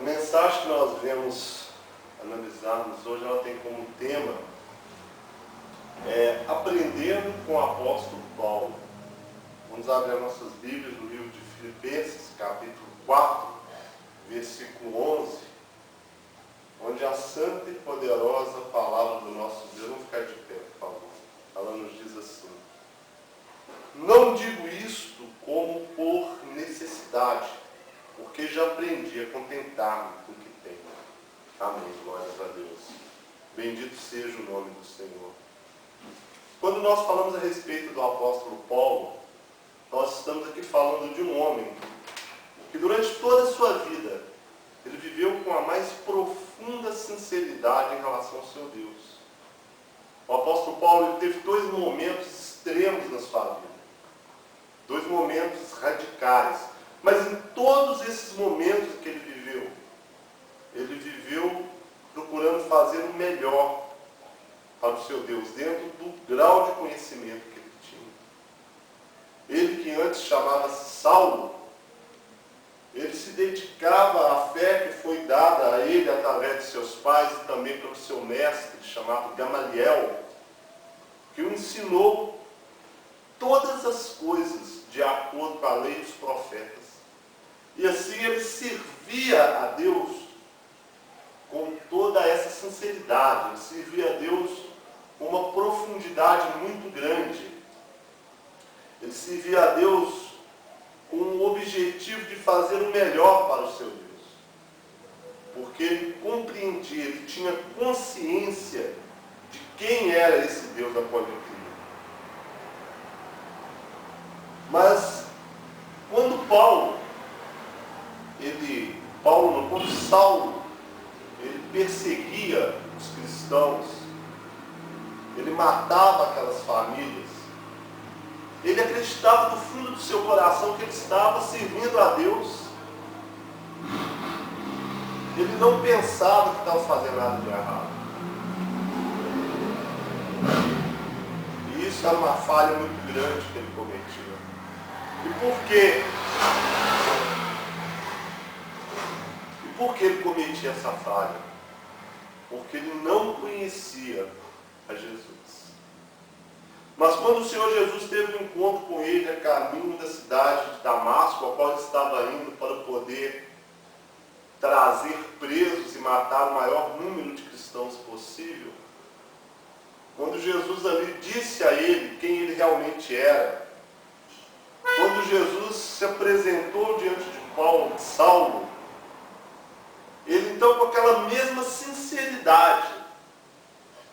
A mensagem que nós vamos analisarmos hoje, ela tem como tema Aprendendo com o apóstolo Paulo. Vamos abrir nossas Bíblias no livro de Filipenses, capítulo 4, versículo 11, onde a santa e poderosa palavra do nosso Deus, vamos ficar de pé, por favor. Ela nos diz assim: não digo isto como por necessidade, porque já aprendi a contentar-me com o que tenho. Amém, glórias a Deus. Bendito seja o nome do Senhor. Quando nós falamos a respeito do apóstolo Paulo, nós estamos aqui falando de um homem que durante toda a sua vida, ele viveu com a mais profunda sinceridade em relação ao seu Deus. O apóstolo Paulo ele teve dois momentos extremos na sua vida. Dois momentos radicais. Mas em todos esses momentos que ele viveu procurando fazer o melhor para o seu Deus, dentro do grau de conhecimento que ele tinha. Ele que antes chamava-se Saulo, ele se dedicava à fé que foi dada a ele através de seus pais e também pelo seu mestre, chamado Gamaliel, que o ensinou todas as coisas de acordo com a lei dos profetas. E assim ele servia a Deus com toda essa sinceridade, ele servia a Deus com uma profundidade muito grande. Ele servia a Deus com o objetivo de fazer o melhor para o seu Deus. Porque ele compreendia, ele tinha consciência de quem era esse Deus da qual ele cria. Mas quando Saulo, ele perseguia os cristãos, ele matava aquelas famílias, ele acreditava no fundo do seu coração que ele estava servindo a Deus. Ele não pensava que estava fazendo nada de errado. E isso era uma falha muito grande que ele cometia. E por quê? E por que ele cometia essa falha? Porque ele não conhecia a Jesus. Mas quando o Senhor Jesus teve um encontro com ele a caminho da cidade de Damasco, a qual ele estava indo para poder trazer presos e matar o maior número de cristãos possível, quando Jesus ali disse a ele quem ele realmente era, quando Jesus se apresentou diante de Saulo, ele então, com aquela mesma sinceridade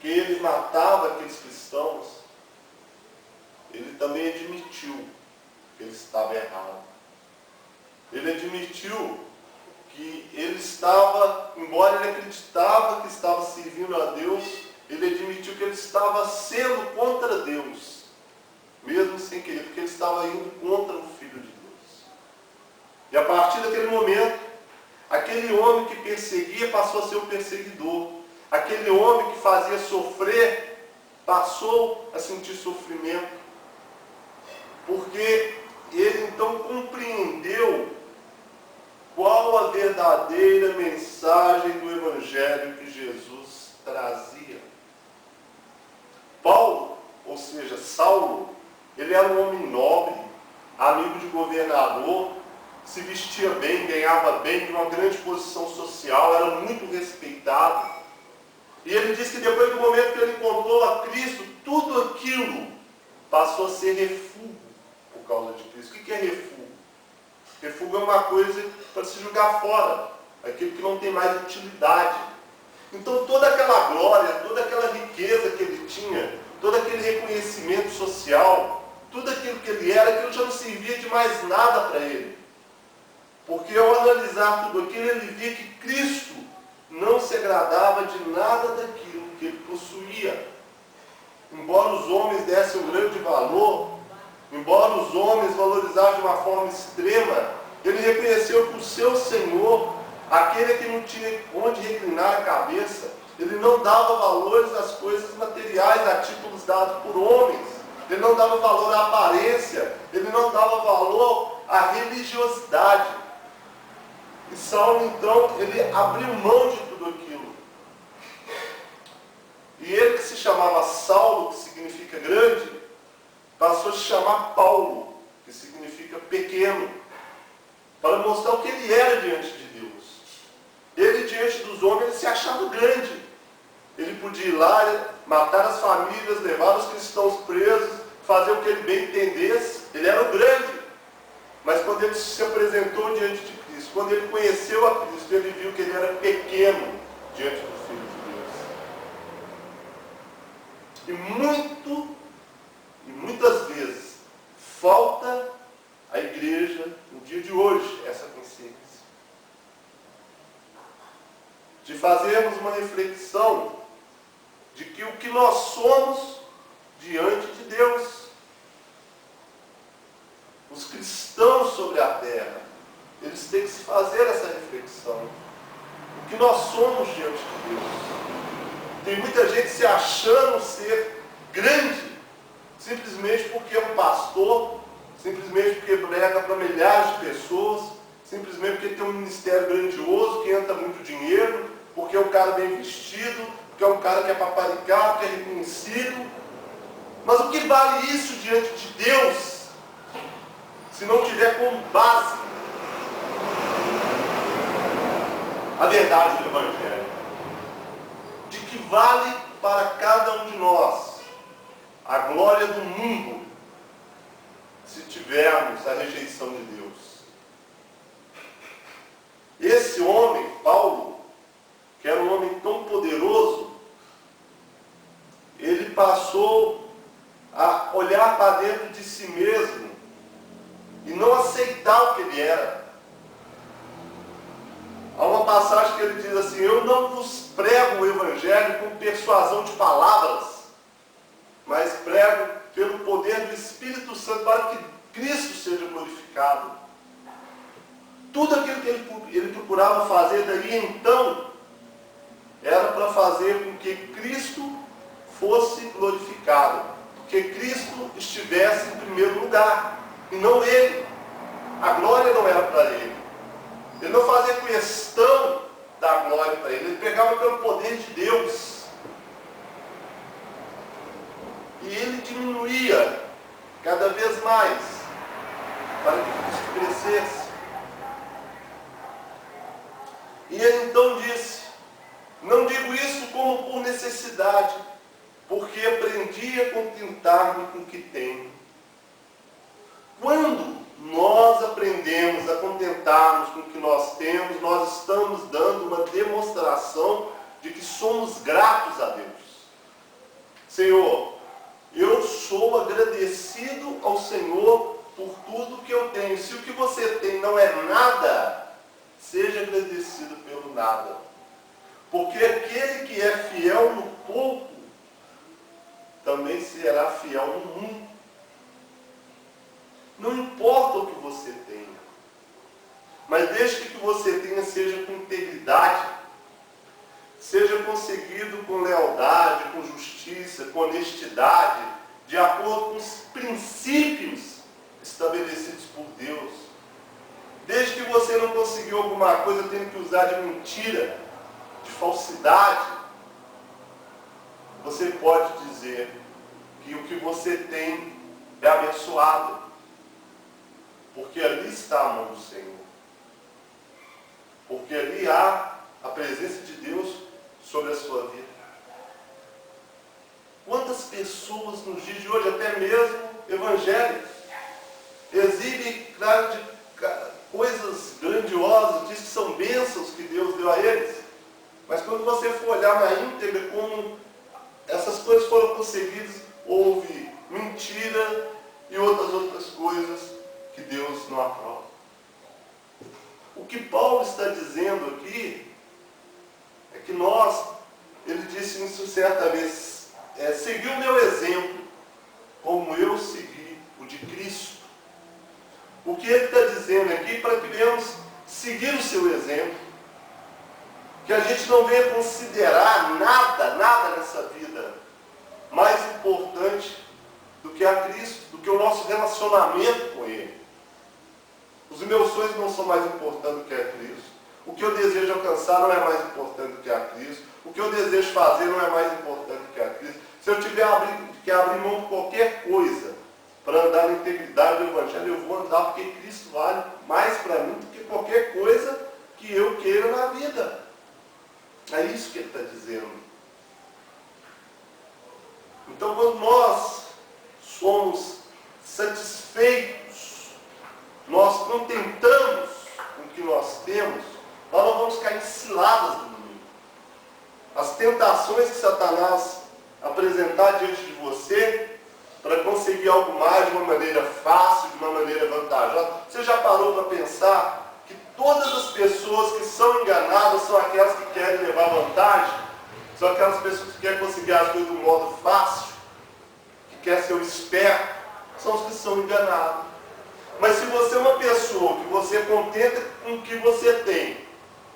que ele matava aqueles cristãos, ele também admitiu que ele estava errado. Ele admitiu que ele estava, embora ele acreditava que estava servindo a Deus, ele admitiu que ele estava sendo contra Deus, mesmo sem querer, porque ele estava indo contra o Filho de Deus. E a partir daquele momento, aquele homem que perseguia passou a ser o perseguidor. Aquele homem que fazia sofrer passou a sentir sofrimento. Porque ele então compreendeu qual a verdadeira mensagem do Evangelho que Jesus trazia. Paulo, ou seja, Saulo, ele era um homem nobre, amigo de governador, se vestia bem, ganhava bem, de uma grande posição social, era muito respeitado. E ele diz que depois do momento que ele encontrou a Cristo, tudo aquilo passou a ser refúgio por causa de Cristo. O que é refúgio? Refúgio é uma coisa para se jogar fora, aquilo que não tem mais utilidade. Então toda aquela glória, toda aquela riqueza que ele tinha, todo aquele reconhecimento social, tudo aquilo que ele era, aquilo já não servia de mais nada para ele. Porque ao analisar tudo aquilo, ele via que Cristo não se agradava de nada daquilo que ele possuía. Embora os homens dessem um grande valor, embora os homens valorizassem de uma forma extrema, ele reconheceu que o seu Senhor, aquele que não tinha onde reclinar a cabeça, ele não dava valores às coisas materiais, a títulos dados por homens. Ele não dava valor à aparência, ele não dava valor à religiosidade. E Saulo, então, ele abriu mão de tudo aquilo. E ele, que se chamava Saulo, que significa grande, passou a se chamar Paulo, que significa pequeno, para mostrar o que ele era diante de Deus. Ele, diante dos homens, ele se achava grande. Ele podia ir lá, matar as famílias, levar os cristãos presos, fazer o que ele bem entendesse. Ele era o grande. Mas quando ele se apresentou diante de Cristo, quando ele conheceu a Cristo, ele viu que ele era pequeno diante do Filho de Deus. E muitas vezes, falta à igreja, no dia de hoje, essa consciência. De fazermos uma reflexão de que o que nós somos diante de Deus. Os cristãos sobre a terra, eles têm que se fazer essa reflexão. O que nós somos diante de Deus. Tem muita gente se achando ser grande, simplesmente porque é um pastor, simplesmente porque prega para milhares de pessoas, simplesmente porque tem um ministério grandioso, que entra muito dinheiro, porque é um cara bem vestido, porque é um cara que é paparicado, que é reconhecido. Mas o que vale isso diante de Deus, se não tiver como base a verdade do Evangelho? De que vale para cada um de nós a glória do mundo, se tivermos a rejeição de Deus? Esse homem, Paulo, que era um homem tão poderoso, ele passou a olhar para dentro de si mesmo e não aceitar o que ele era. Há uma passagem que ele diz assim: eu não vos prego o Evangelho com persuasão de palavras, mas prego pelo poder do Espírito Santo, para que Cristo seja glorificado. Tudo aquilo que ele procurava fazer daí então, era para fazer com que Cristo fosse glorificado, que Cristo estivesse em primeiro lugar, e não ele. A glória não era para ele. Ele não fazia questão da glória para ele. Ele pegava pelo poder de Deus. E ele diminuía cada vez mais, para que Cristo crescesse. E ele então disse: não digo isso como por necessidade, porque aprendi a contentar-me com o que tenho. Quando nós aprendemos a contentar-nos com o que nós temos, nós estamos dando uma demonstração de que somos gratos a Deus. Senhor, eu sou agradecido ao Senhor por tudo que eu tenho. Se o que você tem não é nada, seja agradecido pelo nada. Porque aquele que é fiel no pouco, também será fiel no muito. Não importa o que você tenha, mas desde que o que você tenha seja com integridade, seja conseguido com lealdade, com justiça, com honestidade, de acordo com os princípios estabelecidos por Deus. Desde que você não conseguiu alguma coisa tendo que usar de mentira, de falsidade, você pode dizer que o que você tem é abençoado, porque ali está a mão do Senhor, porque ali há a presença de Deus sobre a sua vida. Quantas pessoas nos dias de hoje, até mesmo evangélicos, exibem coisas grandiosas, diz que são bênçãos que Deus deu a eles, mas quando você for olhar na íntegra como essas coisas foram conseguidas, houve mentira e outras coisas que Deus não aprova. O que Paulo está dizendo aqui é que ele disse isso certa vez, segui o meu exemplo, como eu segui o de Cristo. O que ele está dizendo aqui, para que venhamos seguir o seu exemplo, que a gente não venha considerar nada nessa vida mais importante do que a Cristo, do que o nosso relacionamento com Ele. Os meus sonhos não são mais importantes do que a Cristo. O que eu desejo alcançar não é mais importante do que a Cristo. O que eu desejo fazer não é mais importante do que a Cristo. Se eu tiver que abrir mão de qualquer coisa para andar na integridade do Evangelho, eu vou andar porque Cristo vale mais para mim do que qualquer coisa que eu queira na vida. É isso que ele está dizendo. Então, quando nós somos satisfeitos, nós contentamos com o que nós temos, nós não vamos cair em ciladas do inimigo. As tentações que Satanás apresentar diante de você, para conseguir algo mais de uma maneira fácil, de uma maneira vantajosa, você já parou para pensar que todas as pessoas que são enganadas são aquelas que querem levar vantagem? São aquelas pessoas que querem conseguir as coisas de um modo fácil, que querem ser o esperto, são os que são enganados. Mas se você é uma pessoa que você é contenta com o que você tem,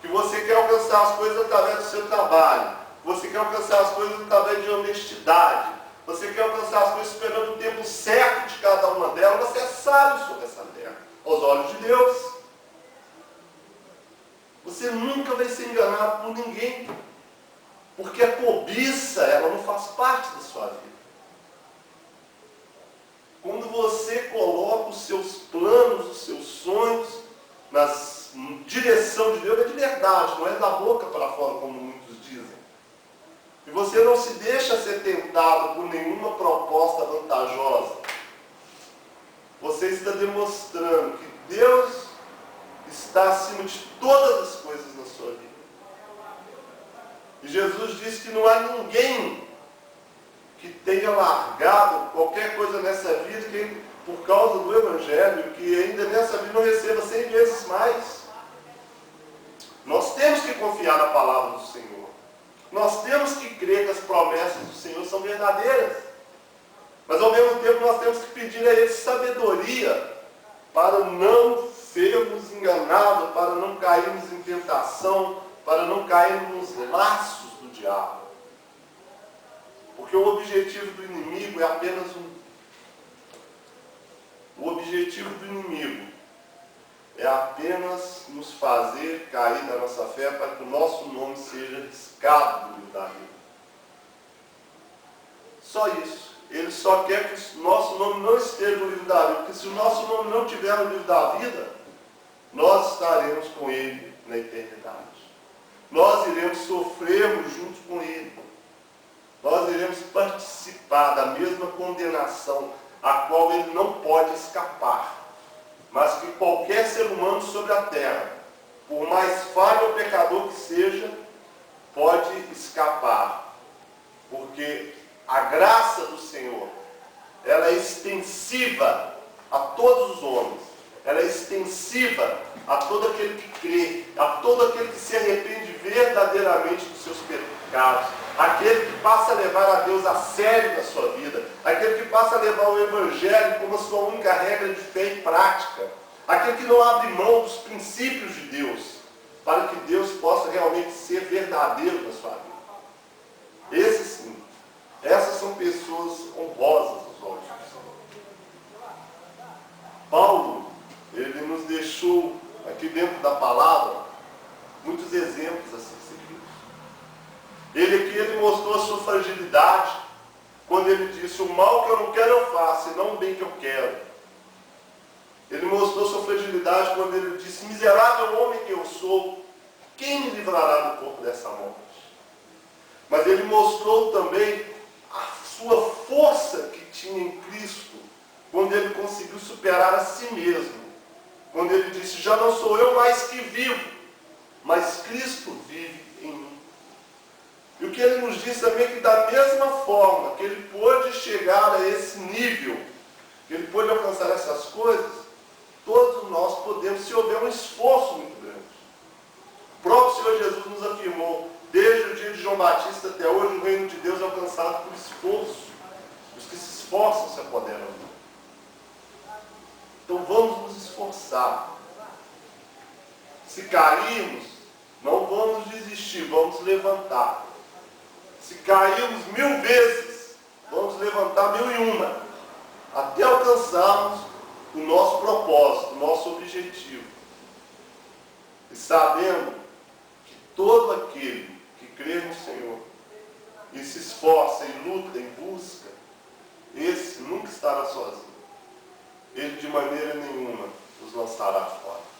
que você quer alcançar as coisas através do seu trabalho, você quer alcançar as coisas através de honestidade, você quer alcançar as coisas esperando o tempo certo de cada uma delas, você é sábio sobre essa terra, aos olhos de Deus. Você nunca vai ser enganado por ninguém, porque a cobiça, ela não faz parte da sua vida. Quando você coloca os seus planos, os seus sonhos na direção de Deus, é de verdade, não é da boca para fora, como muitos dizem. E você não se deixa ser tentado por nenhuma proposta vantajosa. Você está demonstrando que Deus está acima de todas as coisas na sua vida. E Jesus disse que não há ninguém que tenha largado qualquer coisa nessa vida que, por causa do Evangelho, que ainda nessa vida não receba 100 vezes mais. Nós temos que confiar na palavra do Senhor. Nós temos que crer que as promessas do Senhor são verdadeiras. Mas ao mesmo tempo nós temos que pedir a Ele sabedoria para não sermos enganados, para não cairmos em tentação, para não cairmos nos laços do diabo. Porque o objetivo do inimigo é apenas um. O objetivo do inimigo é apenas nos fazer cair da nossa fé para que o nosso nome seja riscado do livro da vida. Só isso. Ele só quer que o nosso nome não esteja no livro da vida, porque se o nosso nome não estiver no livro da vida, nós estaremos com Ele na eternidade. Nós iremos sofrermos junto com Ele. Nós iremos participar da mesma condenação, a qual Ele não pode escapar. Mas que qualquer ser humano sobre a terra, por mais falho ou pecador que seja, pode escapar. Porque a graça do Senhor, ela é extensiva a todos os homens. Ela é extensiva a todo aquele que crê, a todo aquele que se arrepende verdadeiramente dos seus pecados. Aquele que passa a levar a Deus a sério na sua vida, aquele que passa a levar o Evangelho como a sua única regra de fé e prática, aquele que não abre mão dos princípios de Deus, para que Deus possa realmente ser verdadeiro na sua vida. Esses sim, essas são pessoas honrosas aos olhos do Senhor. Paulo, ele nos deixou aqui dentro da palavra muitos exemplos assim. Ele mostrou a sua fragilidade quando ele disse: o mal que eu não quero eu faço, e não o bem que eu quero. Ele mostrou a sua fragilidade quando ele disse: miserável homem que eu sou, quem me livrará do corpo dessa morte? Mas ele mostrou também a sua força que tinha em Cristo, quando ele conseguiu superar a si mesmo. Quando ele disse: já não sou eu mais que vivo, mas Cristo vive em mim. E o que ele nos diz também é que da mesma forma que ele pôde chegar a esse nível, que ele pôde alcançar essas coisas, todos nós podemos, se houver um esforço muito grande. O próprio Senhor Jesus nos afirmou, desde o dia de João Batista até hoje, o reino de Deus é alcançado por esforço. Os que se esforçam se apoderam. Então vamos nos esforçar. Se cairmos, não vamos desistir, vamos levantar. Se cairmos 1000 vezes, vamos levantar 1001, até alcançarmos o nosso propósito, o nosso objetivo. E sabendo todo aquele que crê no Senhor e se esforça e luta em busca, esse nunca estará sozinho. Ele de maneira nenhuma os lançará fora.